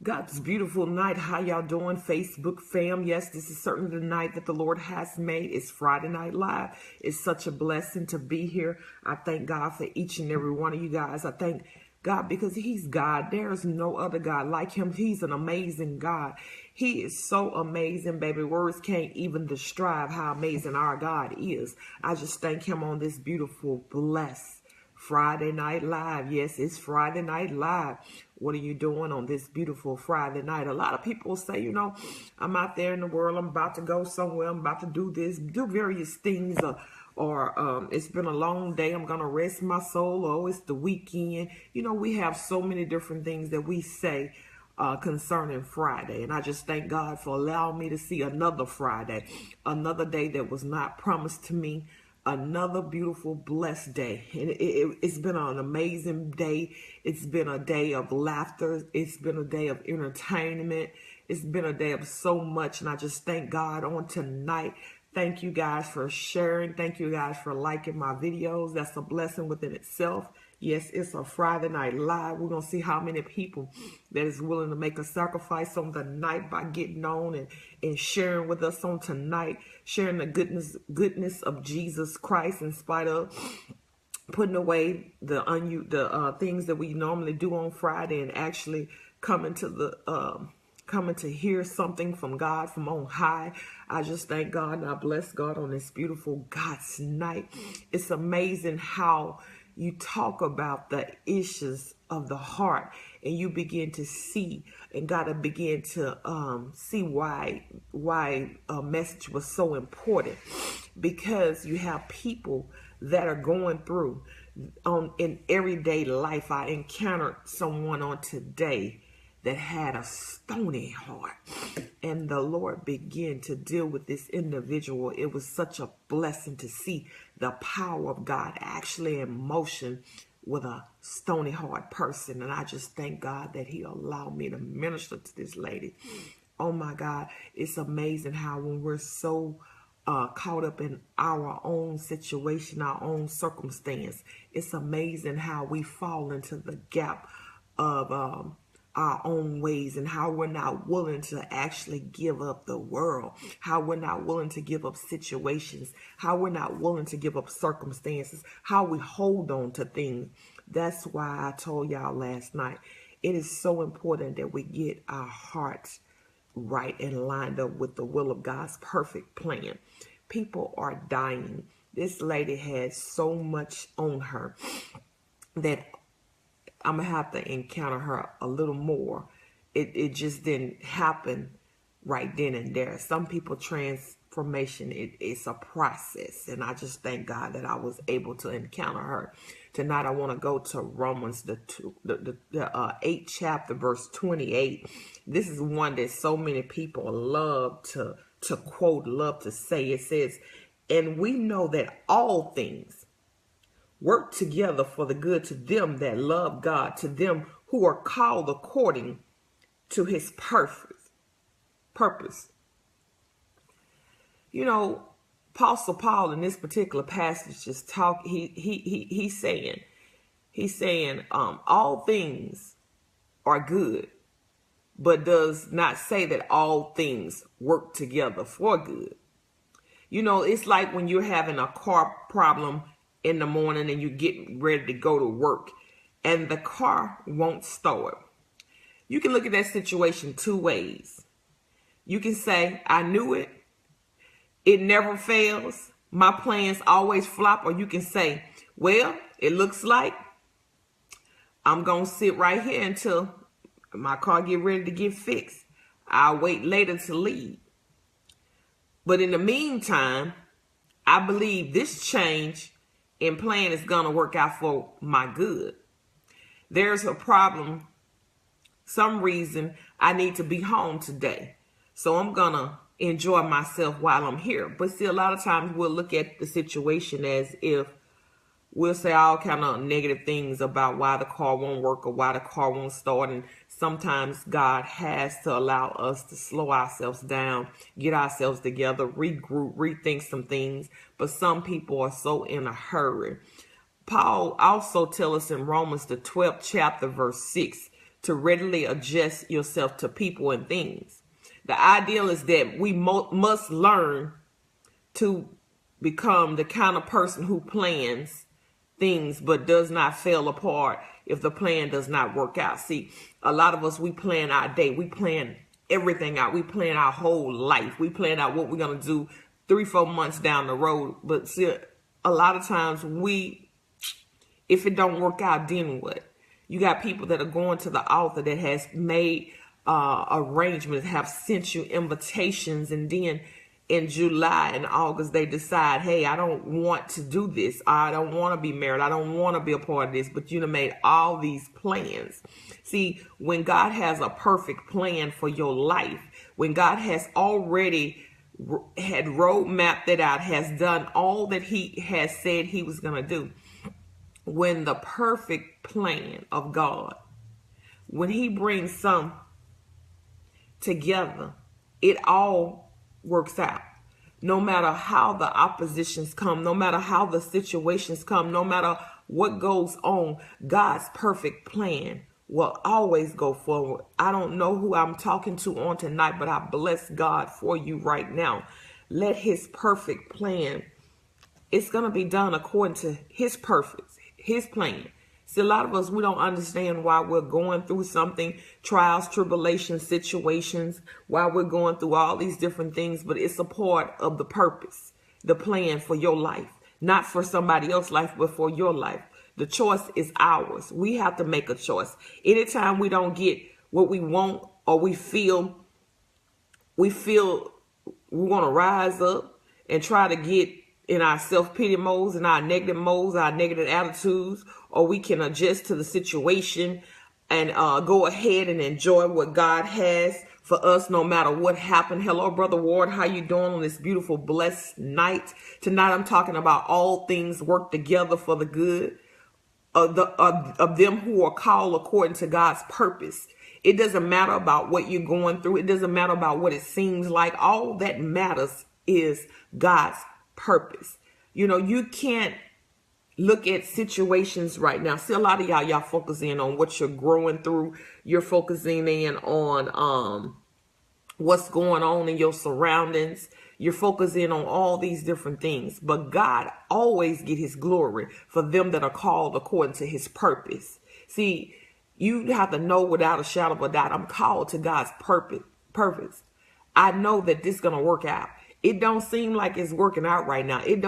God's beautiful night. How y'all doing, Facebook fam? Yes, this is certainly the night that the Lord has made. It's Friday Night Live. It's such a blessing to be here. I thank God for each and every one of you guys. I thank God because He's God. There's no other God like Him. He's an amazing God. He is so amazing, baby. Words can't even describe how amazing our God is. I just thank Him on this beautiful, blessed Friday Night Live. Yes, it's Friday Night Live. What are you doing on this beautiful Friday night? A lot of people say, I'm out there in the world. I'm about to go somewhere. I'm about to do this, do various things. Or it's been a long day. I'm going to rest my soul. Oh, it's the weekend. We have so many different things that we say concerning Friday. And I just thank God for allowing me to see another Friday, another day that was not promised to me. Another beautiful, blessed day. And it's been an amazing day. It's been a day of laughter. It's been a day of entertainment. It's been a day of so much. And I just thank God on tonight. Thank you guys for sharing. Thank you guys for liking my videos. That's a blessing within itself. Yes, it's a Friday Night Live. We're going to see how many people that is willing to make a sacrifice on the night by getting on and sharing with us on tonight, sharing the goodness of Jesus Christ in spite of putting away the things that we normally do on Friday and actually coming to hear something from God from on high. I just thank God and I bless God on this beautiful God's night. It's amazing how you talk about the issues of the heart and you begin to see and gotta begin to see why a message was so important, because you have people that are going through in everyday life. I encountered someone on today that had a stony heart, and the Lord began to deal with this individual. It was such a blessing to see the power of God actually in motion with a stony heart person. And I just thank God that He allowed me to minister to this lady. Oh my God, it's amazing how when we're so caught up in our own situation, our own circumstance, it's amazing how we fall into the gap of our own ways, and how we're not willing to actually give up the world, how we're not willing to give up situations, how we're not willing to give up circumstances, how we hold on to things. That's why I told y'all last night, it is so important that we get our hearts right and lined up with the will of God's perfect plan. People are dying. This lady has so much on her that I'm going to have to encounter her a little more. It just didn't happen right then and there. Some people, transformation, it's a process. And I just thank God that I was able to encounter her. Tonight I want to go to Romans, the 8th chapter, verse 28. This is one that so many people love to quote, love to say. It says, and we know that all things work together for the good to them that love God, to them who are called according to His purpose. Apostle Paul in this particular passage is he's saying all things are good, but does not say that all things work together for good. It's like when you're having a car problem in the morning and you get ready to go to work and the car won't start. You can look at that situation two ways. You can say, I knew it. It never fails. My plans always flop. Or you can say, well, it looks like I'm going to sit right here until my car get ready to get fixed. I'll wait later to leave. But in the meantime, I believe this change in plan is going to work out for my good. There's a problem, some reason I need to be home today. So I'm going to enjoy myself while I'm here. But see, a lot of times we'll look at the situation as if we'll say all kind of negative things about why the car won't work or why the car won't start. And sometimes God has to allow us to slow ourselves down, get ourselves together, regroup, rethink some things. But some people are so in a hurry. Paul also tells us in Romans, the 12th chapter, verse 6, to readily adjust yourself to people and things. The ideal is that we must learn to become the kind of person who plans things but does not fail apart if the plan does not work out. See, a lot of us, we plan our day. We plan everything out. We plan our whole life. We plan out what we're going to do 3-4 months down the road. But see, a lot of times if it don't work out, then what? You got people that are going to the altar that has made arrangements, have sent you invitations, and then in July and August they decide, hey, I don't want to do this. I don't want to be married. I don't want to be a part of this. But you done made all these plans. See, when God has a perfect plan for your life, when God has already had road mapped it out, has done all that he has said he was going to do, when the perfect plan of God, when he brings some together, it all works out. No matter how the oppositions come, no matter how the situations come, no matter what goes on, God's perfect plan will always go forward. I don't know who I'm talking to on tonight, but I bless God for you right now. Let his perfect plan, it's going to be done according to his purpose, his plan. See, a lot of us, we don't understand why we're going through something, trials, tribulations, situations, why we're going through all these different things, but it's a part of the purpose, the plan for your life, not for somebody else's life, but for your life. The choice is ours. We have to make a choice. Anytime we don't get what we want, or we feel we want to rise up and try to get in our self-pity modes, in our negative modes, our negative attitudes, or we can adjust to the situation and go ahead and enjoy what God has for us no matter what happened. Hello, Brother Ward. How you doing on this beautiful, blessed night? Tonight I'm talking about all things work together for the good of them who are called according to God's purpose. It doesn't matter about what you're going through. It doesn't matter about what it seems like. All that matters is God's purpose. You know, you can't look at situations right now. See, a lot of y'all focusing on what you're growing through. You're focusing in on what's going on in your surroundings. You're focusing on all these different things. But God always get his glory for them that are called according to his purpose. See, you have to know without a shadow of a doubt, I'm called to God's purpose. I know that this is going to work out. It don't seem like it's working out right now. It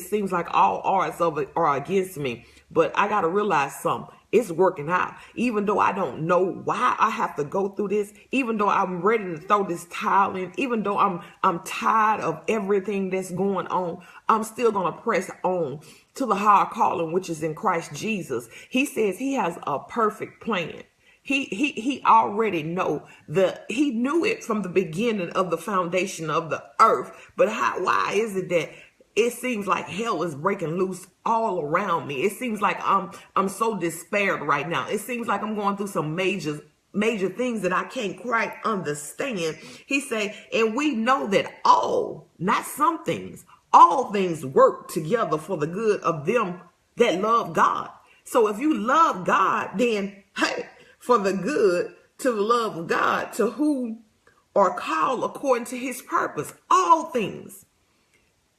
seems like all odds of it are against me. But I got to realize something. It's working out. Even though I don't know why I have to go through this, even though I'm ready to throw this towel in, even though I'm tired of everything that's going on, I'm still going to press on to the higher calling, which is in Christ Jesus. He says he has a perfect plan. He already he knew it from the beginning of the foundation of the earth. But why is it that it seems like hell is breaking loose all around me? It seems like I'm so despaired right now. It seems like I'm going through some major things that I can't quite understand. He said, and we know that not some things, all things work together for the good of them that love God. So if you love God, then hey, for the good to the love of God, to who are called according to his purpose, all things.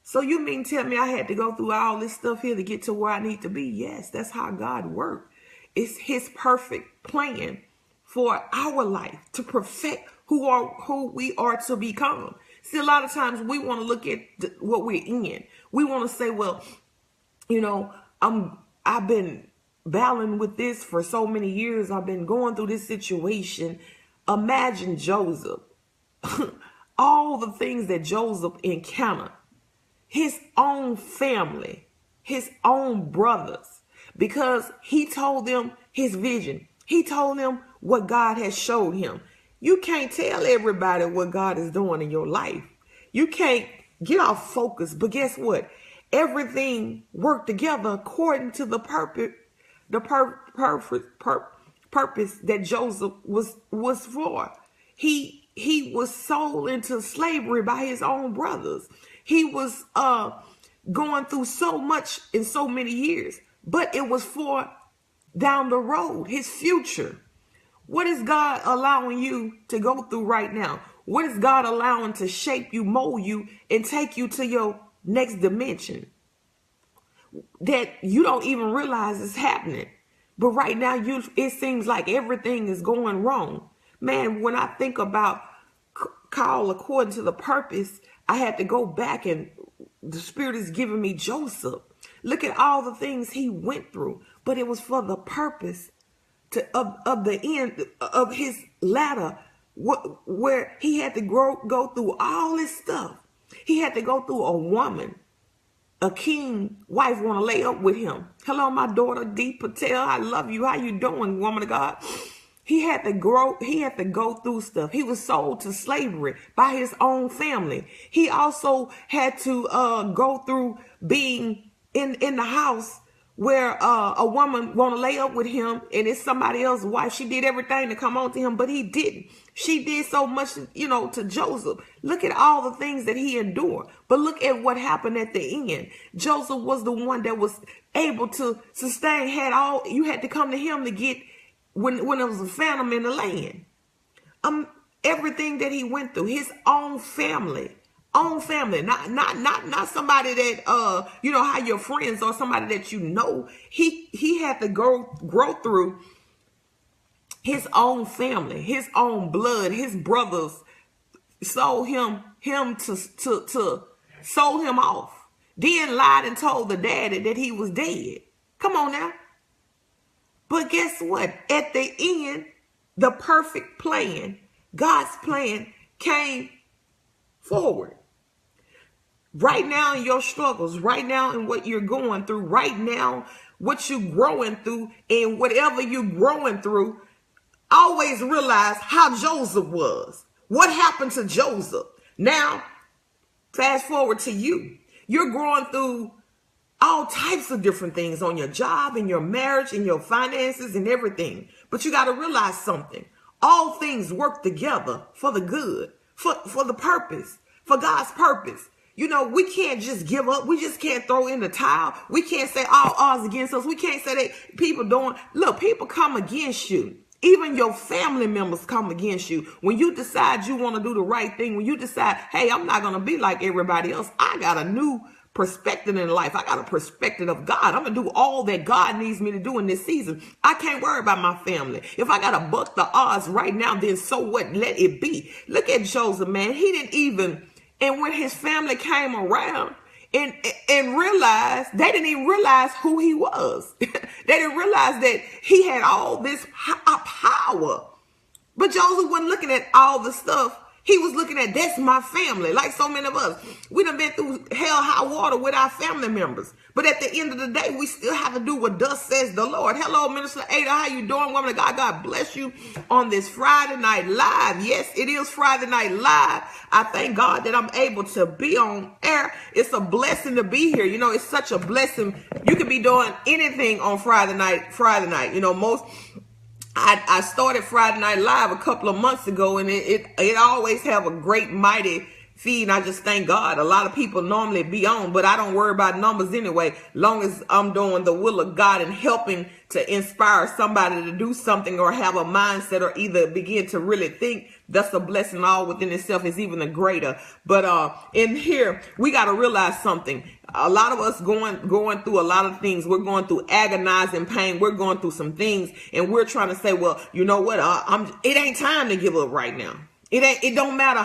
So you mean tell me I had to go through all this stuff here to get to where I need to be? Yes, that's how God works. It's his perfect plan for our life to perfect who we are to become. See, a lot of times we want to look at what we're in. We want to say, well, you know, I've been battling with this for so many years. I've been going through this situation. Imagine Joseph, all the things that Joseph encountered, his own family, his own brothers, because he told them his vision. He told them what God has showed him. You can't tell everybody what God is doing in your life. You can't get off focus, but guess what? Everything worked together according to the purpose that Joseph was for. He was sold into slavery by his own brothers. He was going through so much in so many years, but it was for down the road, his future. What is God allowing you to go through right now? What is God allowing to shape you, mold you, and take you to your next dimension that you don't even realize is happening? But right now, it seems like everything is going wrong. Man, when I think about call according to the purpose, I had to go back, and the Spirit is giving me Joseph. Look at all the things he went through, but it was for the purpose of the end of his ladder, where he had to go through all this stuff. He had to go through a woman, a king wife, want to lay up with him. Hello, my daughter D Patel. I love you. How you doing, woman of God? He had to go through stuff. He was sold to slavery by his own family. He also had to go through being in the house where a woman want to lay up with him, and it's somebody else's wife. She did everything to come on to him, but he didn't. She did so much, to Joseph. Look at all the things that he endured. But look at what happened at the end. Joseph was the one that was able to sustain, you had to come to him to get when there was a famine in the land. Everything that he went through, his own family, not somebody that how your friends or somebody that he had to grow through his own family, his own blood. His brothers sold him sold him off, then lied and told the daddy that he was dead. Come on now. But guess what? At the end, the perfect plan, God's plan, came forward. Right now in your struggles, right now in what you're going through, right now what you're growing through, and whatever you're growing through, always realize how Joseph was. What happened to Joseph? Now, fast forward to you. You're growing through all types of different things on your job, in your marriage, in your finances, and everything. But you got to realize something. All things work together for the good, for the purpose, for God's purpose. We can't just give up. We just can't throw in the towel. We can't say all odds against us. We can't say that people come against you. Even your family members come against you. When you decide you want to do the right thing, when you decide, hey, I'm not going to be like everybody else. I got a new perspective in life. I got a perspective of God. I'm going to do all that God needs me to do in this season. I can't worry about my family. If I got to buck the odds right now, then so what? Let it be. Look at Joseph, man. He didn't even, and when his family came around and realized, they didn't even realize who he was. They didn't realize that he had all this power. But Joseph wasn't looking at all the stuff. He was looking at, that's my family. Like so many of us, we done been through hell, high water with our family members. But at the end of the day, we still have to do what thus says the Lord. Hello, Minister Ada. How you doing, woman of God? God bless you on this Friday Night Live. Yes, it is Friday Night Live. I thank God that I'm able to be on air. It's a blessing to be here. It's such a blessing. You can be doing anything on Friday night. I started Friday Night Live a couple of months ago, and it always have a great, mighty feed. I just thank God. A lot of people normally be on, but I don't worry about numbers anyway. Long as I'm doing the will of God and helping to inspire somebody to do something or have a mindset or either begin to really think, that's a blessing all within itself, is even a greater. But in here, we got to realize something. A lot of us going through a lot of things. We're going through agonizing pain. We're going through some things, and we're trying to say, well, you know what? It ain't time to give up right now. It don't matter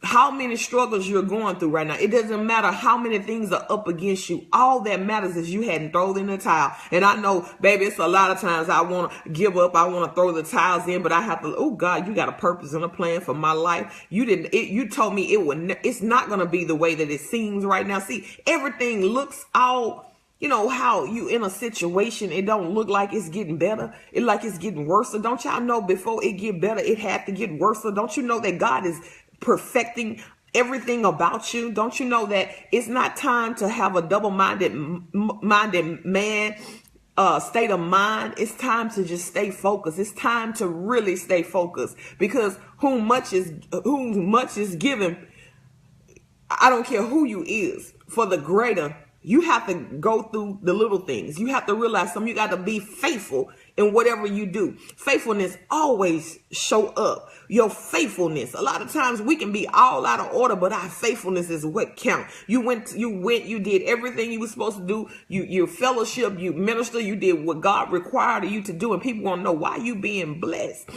how many struggles you're going through right now. It doesn't matter how many things are up against you. All that matters is you hadn't thrown in the towel. And I know, baby, it's a lot of times I want to give up. I want to throw the towels in, but I have to, oh God, you got a purpose and a plan for my life. You told me it's not going to be the way that it seems right now. See, everything looks all, how you in a situation, it don't look like it's getting better. It like it's getting worse. So don't y'all know before it get better, it had to get worse. So don't you know that God is perfecting everything about you? Don't you know that it's not time to have a double-minded man state of mind? It's time to just stay focused. It's time to really stay focused, because whom much is given, I don't care who you is, for the greater You have to go through the little things. You have to realize something. You got to be faithful in whatever you do. Faithfulness always show up. Your faithfulness. A lot of times we can be all out of order, but our faithfulness is what counts. You did everything you were supposed to do. You fellowship, you minister, you did what God required of you to do, and people want to know why you being blessed.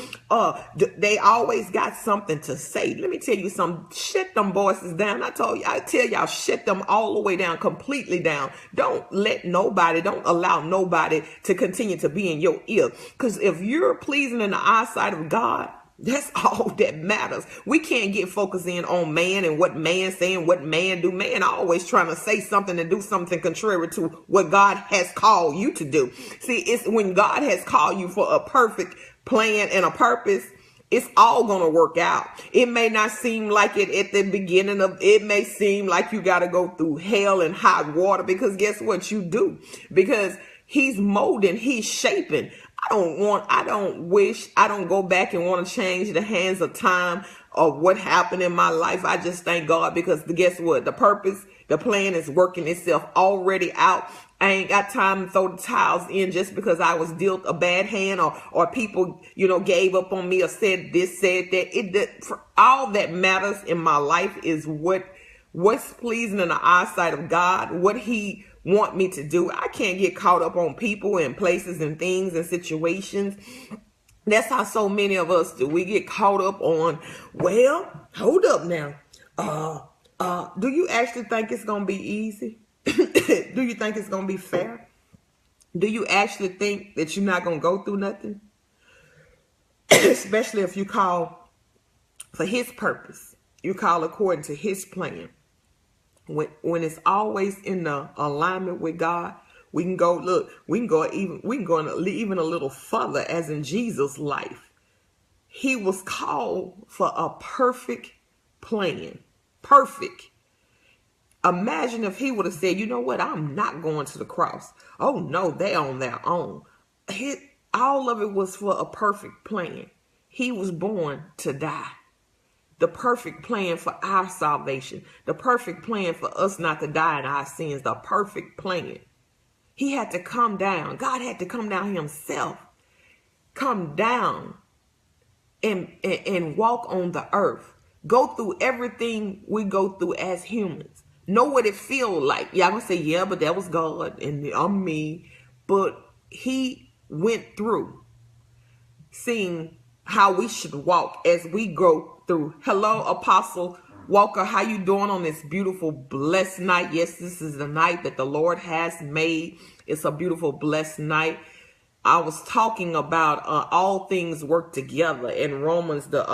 They always got something to say. Let me tell you something. Shut them voices down. I tell y'all, shut them all the way down, completely down. Don't allow nobody to continue to be in your ear. Because if you're pleasing in the eyesight of God, that's all that matters. We can't get focused in on man and what man saying, what man do. Man always trying to say something and do something contrary to what God has called you to do. See, it's when God has called you for a perfect plan and a purpose, it's all going to work out. It may not seem like it at the beginning of it. May seem like you got to go through hell and hot water, because guess what? You do, because he's molding, he's shaping. I don't go back and want to change the hands of time of what happened in my life. I just thank God, because guess what? The purpose, the plan is working itself already out. I ain't got time to throw the towels in just because I was dealt a bad hand, or people, gave up on me or said this, said that. All that matters in my life is what's pleasing in the eyesight of God, what he want me to do. I can't get caught up on people and places and things and situations. That's how so many of us do. We get caught up on, well, hold up now. Do you actually think it's going to be easy? Do you think it's going to be fair? Do you actually think that you're not going to go through nothing? Especially if you call for his purpose. You call according to his plan. When it's always in the alignment with God, we can go even a little further, as in Jesus' life. He was called for a perfect plan. Perfect. Imagine if he would have said, you know what, I'm not going to the cross. Oh no, they on their own. All of it was for a perfect plan. He was born to die. The perfect plan for our salvation. The perfect plan for us not to die in our sins. The perfect plan. He had to come down. God had to come down himself. Come down and walk on the earth. Go through everything we go through as humans. Know what it feels like. Y'all gonna say, yeah, but that was God and I'm me. But he went through seeing how we should walk as we go through. Hello, Apostle Walker. How you doing on this beautiful, blessed night? Yes, this is the night that the Lord has made. It's a beautiful, blessed night. I was talking about all things work together in Romans, the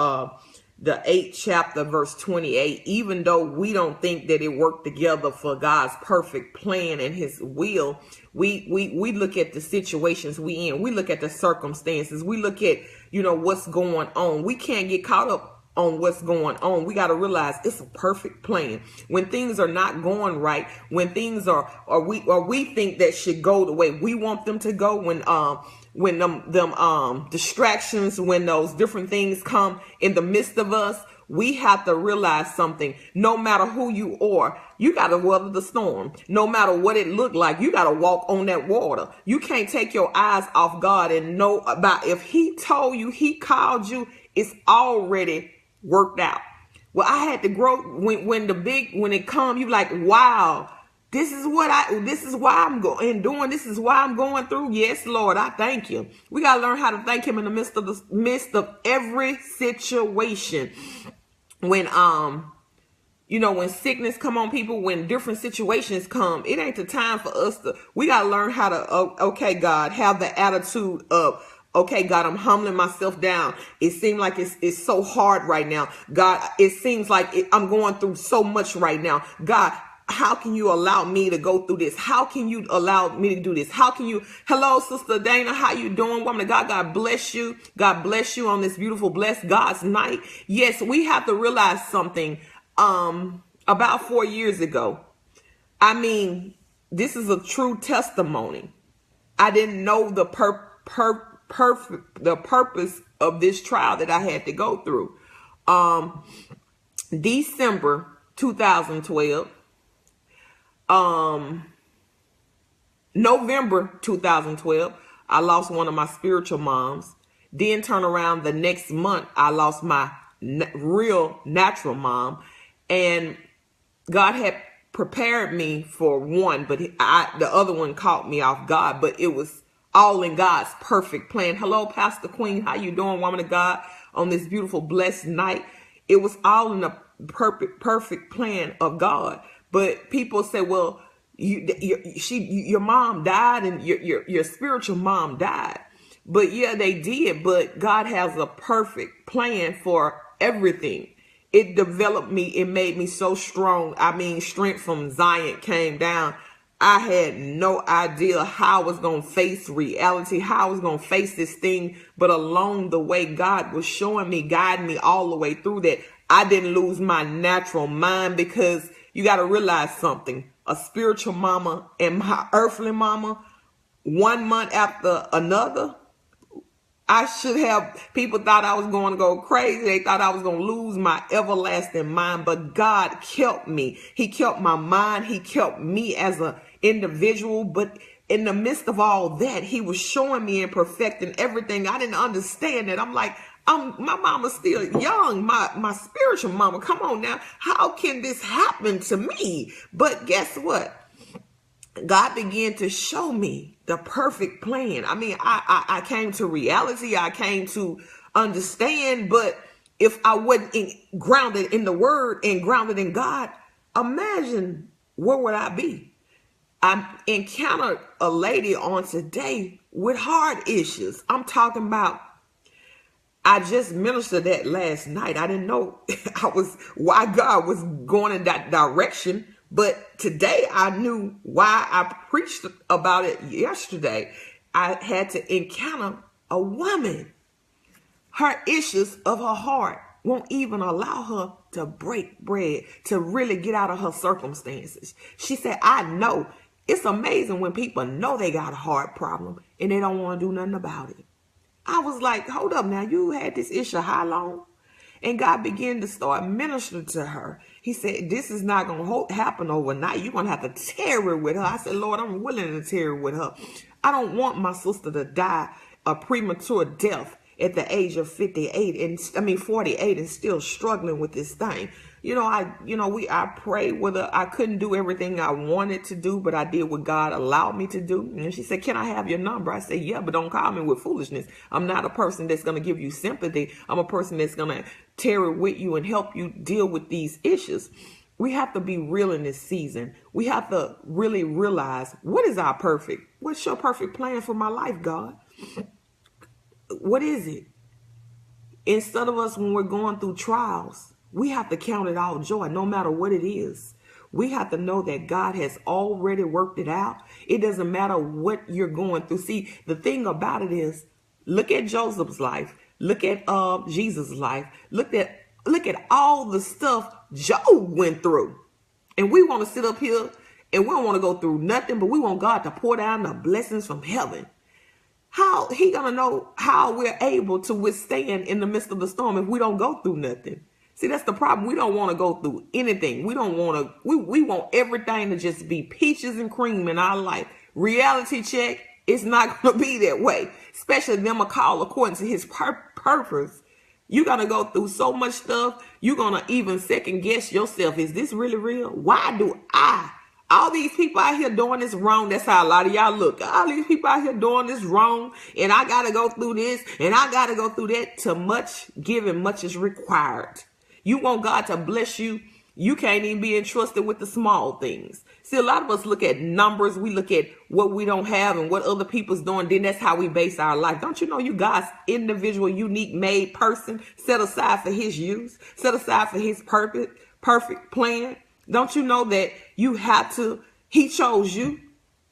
8th chapter, verse 28. Even though we don't think that it worked together for God's perfect plan and his will, we look at the situations we in. We look at the circumstances. We look at, what's going on. We can't get caught up on what's going on. We got to realize it's a perfect plan. When things are not going right, when things we think that should go the way we want them to go, when them distractions, when those different things come in the midst of us, we have to realize something. No matter who you are, you got to weather the storm. No matter what it looked like, you got to walk on that water. You can't take your eyes off God and know about if he told you, he called you, it's already worked out. Well, I had to grow when it come, you like, wow, this is why I'm doing. This is why I'm going through. Yes, Lord, I thank you. We got to learn how to thank him in the midst of every situation. When, when sickness come on people, when different situations come, it ain't the time for us we got to learn how to, okay, God, have the attitude of, okay, God, I'm humbling myself down. It seems like it's so hard right now. God, it seems like I'm going through so much right now. God, how can you allow me to go through this? How can you allow me to do this? Hello, Sister Dana, how you doing? Woman of God, God bless you. God bless you on this beautiful, blessed God's night. Yes, we have to realize something. About 4 years ago, this is a true testimony. I didn't know the purpose of this trial that I had to go through. December 2012, November 2012, I lost one of my spiritual moms. Then turn around the next month, I lost my real natural mom. And God had prepared me for one, but the other one caught me off guard. But it was all in God's perfect plan. Hello, Pastor Queen. How you doing, woman of God, on this beautiful, blessed night? It was all in the perfect plan of God. But people say, well, your mom died and your spiritual mom died. But yeah, they did. But God has a perfect plan for everything. It developed me. It made me so strong. I mean, strength from Zion came down. I had no idea how I was going to face reality, how I was going to face this thing. But along the way, God was showing me, guiding me all the way through that. I didn't lose my natural mind, because you got to realize something. A spiritual mama and my earthly mama, 1 month after another, I should have, people thought I was going to go crazy. They thought I was going to lose my everlasting mind, but God kept me. He kept my mind. He kept me as an individual. But in the midst of all that, he was showing me and perfecting everything. I didn't understand that. I'm like, my mama's still young, my spiritual mama. Come on now. How can this happen to me? But guess what? God began to show me the perfect plan. I mean, I came to reality. I came to understand. But if I wasn't grounded in the word and grounded in God, imagine where would I be? I encountered a lady on today with heart issues. I'm talking about, I just ministered that last night. I didn't know why God was going in that direction. But today I knew why I preached about it yesterday. I had to encounter a woman. Her issues of her heart won't even allow her to break bread, to really get out of her circumstances. She said, I know. It's amazing when people know they got a heart problem and they don't want to do nothing about it. I was like, hold up now, you had this issue how long? And God began to start ministering to her. He said, this is not going to happen overnight. You're going to have to tarry with her. I said, Lord, I'm willing to tarry with her. I don't want my sister to die a premature death at the age of 48 and still struggling with this thing. I prayed with her. I couldn't do everything I wanted to do, but I did what God allowed me to do. And she said, can I have your number? I said, yeah, but don't call me with foolishness. I'm not a person that's going to give you sympathy. I'm a person that's going to tarry with you and help you deal with these issues. We have to be real in this season. We have to really realize, what's your perfect plan for my life, God? What is it? Instead of us, when we're going through trials, we have to count it all joy, no matter what it is. We have to know that God has already worked it out. It doesn't matter what you're going through. See, the thing about it is, look at Joseph's life. Look at Jesus' life. Look at all the stuff Job went through. And we want to sit up here and we don't want to go through nothing, but we want God to pour down the blessings from heaven. How he gonna know how we're able to withstand in the midst of the storm if we don't go through nothing? See, that's the problem. We don't want to go through anything. We don't want to, we want everything to just be peaches and cream in our life. Reality check, it's not going to be that way. Especially them a call according to his purpose. You're going to go through so much stuff. You're going to even second guess yourself. Is this really real? Why do all these people out here doing this wrong? That's how a lot of y'all look. All these people out here doing this wrong. And I got to go through this. And I got to go through that. To much given, much is required. You want God to bless you. You can't even be entrusted with the small things. See, a lot of us look at numbers. We look at what we don't have and what other people's doing. Then that's how we base our life. Don't you know you God's individual, unique, made person set aside for his use, set aside for his perfect plan? Don't you know that you have to, he chose you.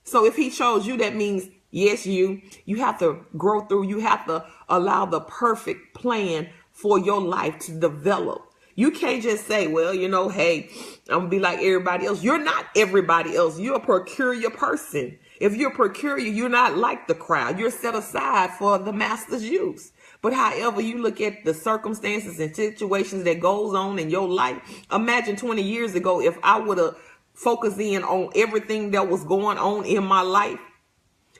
So if he chose you, that means, yes, you have to grow through. You have to allow the perfect plan for your life to develop. You can't just say, well, hey, I'm going to be like everybody else. You're not everybody else. You're a peculiar person. If you're peculiar, you're not like the crowd. You're set aside for the master's use. But however you look at the circumstances and situations that goes on in your life, imagine 20 years ago, if I would have focused in on everything that was going on in my life,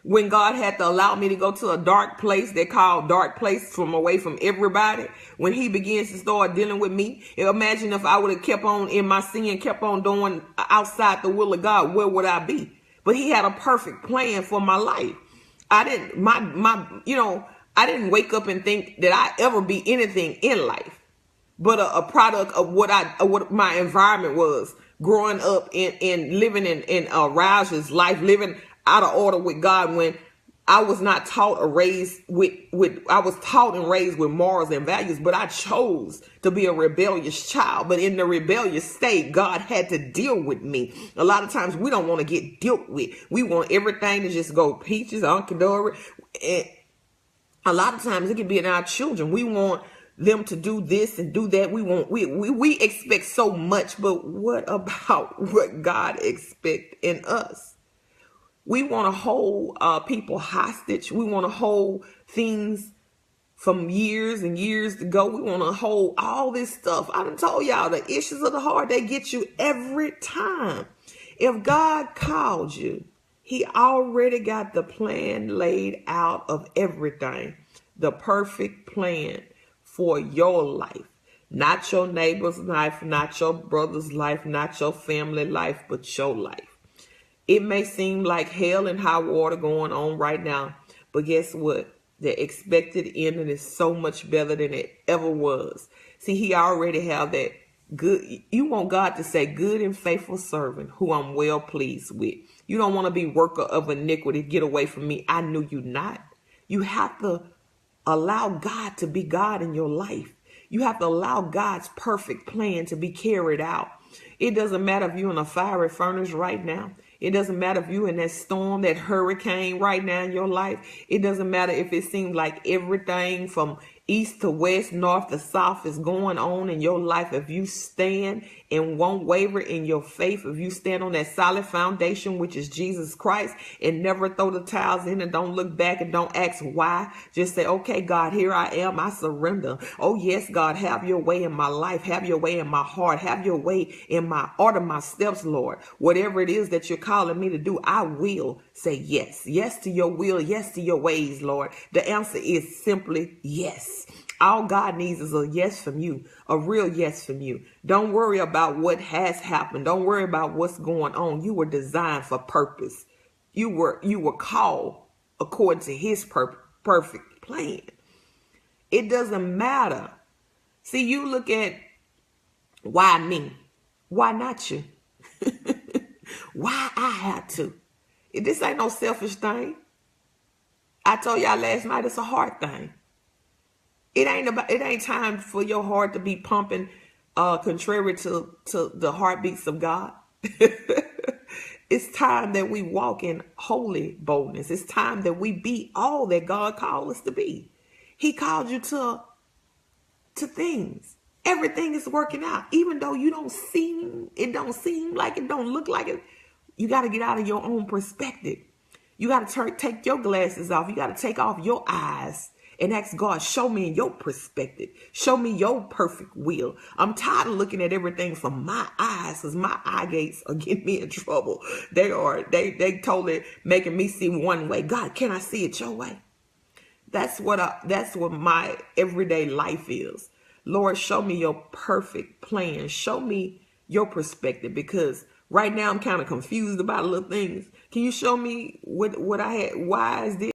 When God had to allow me to go to a dark place, they call dark place, from away from everybody. When he begins to start dealing with me, imagine if I would have kept on in my sin, kept on doing outside the will of God, where would I be? But he had a perfect plan for my life. I didn't, I didn't wake up and think that I ever be anything in life, but a product of what my environment was growing up in living in Rouse's life, living out of order with God, when I was not taught or raised I was taught and raised with morals and values, but I chose to be a rebellious child. But in the rebellious state, God had to deal with me. A lot of times we don't want to get dealt with. We want everything to just go peaches, hunky-dory. And a lot of times it can be in our children. We want them to do this and do that. We expect so much, but what about what God expects in us? We want to hold people hostage. We want to hold things from years and years ago. We want to hold all this stuff. I done told y'all the issues of the heart, they get you every time. If God called you, he already got the plan laid out of everything. The perfect plan for your life. Not your neighbor's life, not your brother's life, not your family life, but your life. It may seem like hell and high water going on right now, but guess what? The expected ending is so much better than it ever was. See, he already have that good. You want God to say, good and faithful servant, who I'm well pleased with. You don't want to be worker of iniquity. Get away from me. I knew you not. You have to allow God to be God in your life. You have to allow God's perfect plan to be carried out. It doesn't matter if you're in a fiery furnace right now. It doesn't matter if you're in that storm, that hurricane right now in your life. It doesn't matter if it seems like everything from east to west, north to south is going on in your life. If you stand and won't waver in your faith, if you stand on that solid foundation, which is Jesus Christ, and never throw the towels in and don't look back and don't ask why, just say, okay, God, here I am. I surrender. Oh, yes, God, have your way in my life. Have your way in my heart. Have your way in my order, my steps, Lord. Whatever it is that you're calling me to do, I will say yes. Yes to your will. Yes to your ways, Lord. The answer is simply yes. All God needs is a yes from you, a real yes from you. Don't worry about what has happened. Don't worry about what's going on. You were designed for purpose. You were called according to his perfect plan. It doesn't matter. See, you look at why me? Why not you? Why I had to? This ain't no selfish thing. I told y'all last night, it's a heart thing. It ain't time for your heart to be pumping contrary to the heartbeats of God. It's time that we walk in holy boldness. It's time that we be all that God called us to be. He called you to things. Everything is working out. Even though it don't seem like it, don't look like it. You got to get out of your own perspective. You got to take your glasses off. You got to take off your eyes and ask God, show me in your perspective. Show me your perfect will. I'm tired of looking at everything from my eyes, because my eye gates are getting me in trouble. They totally making me see one way. God, can I see it your way? That's what my everyday life is. Lord, show me your perfect plan. Show me your perspective, because right now I'm kind of confused about little things. Can you show me what I had? Why is this?